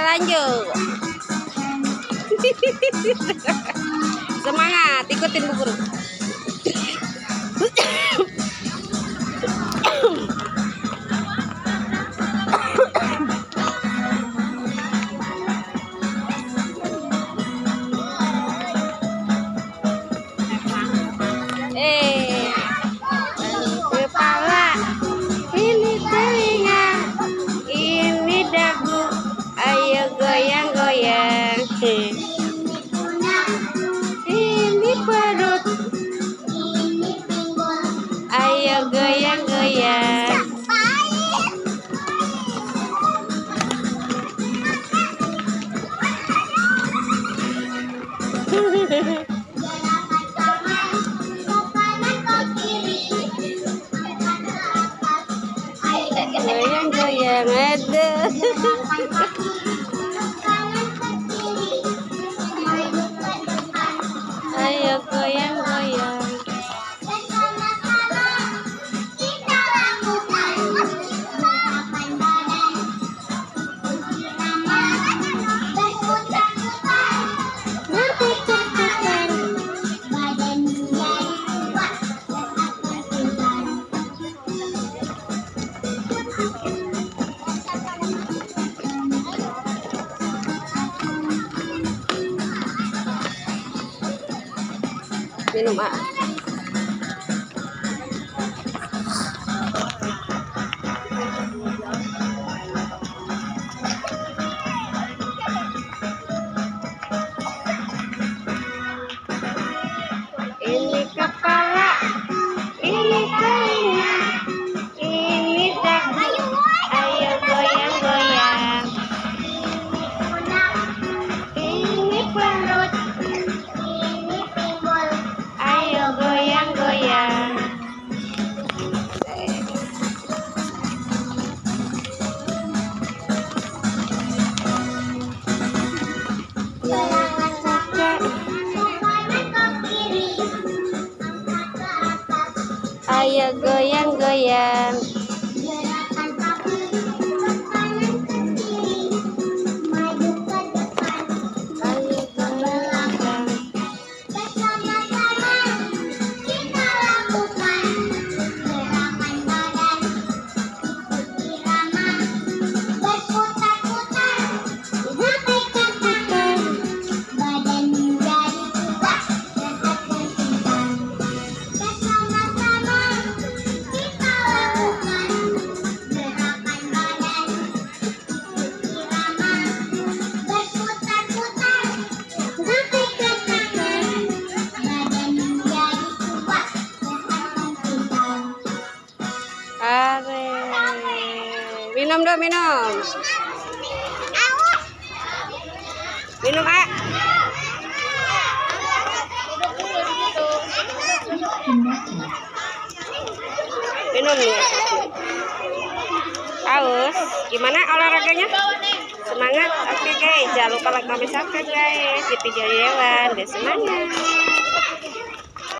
lanjut. Semangat, ikutin Bu Guru. Kepala, ini telinga, ini dagu, ayo goyang-goyang. Ini perut, ayo goyang-goyang. Goyang-goyang, aduh. Ayo goyang-goyang. Minum Ini kepala, ini telinga, ini dagu, ayo goyang-goyang. Ini perut, ini pinggul, ayo goyang-goyang. Ayo goyang-goyang. Ayo goyang-goyang. Bersama-sama kita lakukan gerakan badan, ikuti irama, berputar-putar sampai katakan badan menjadi kuat, sehat dan pintar. Bersama-sama kita lakukan gerakan badan, ikuti irama, berputar-putar sampai katakan badan menjadi kuat, sehat dan pintar. Are. Minum dong, minum. Minum, minum nih. Haus. Gimana olahraganya? Semangat. Oke guys, jangan lupa like, comment, subscribe guys. Di video Yewan. Semangat.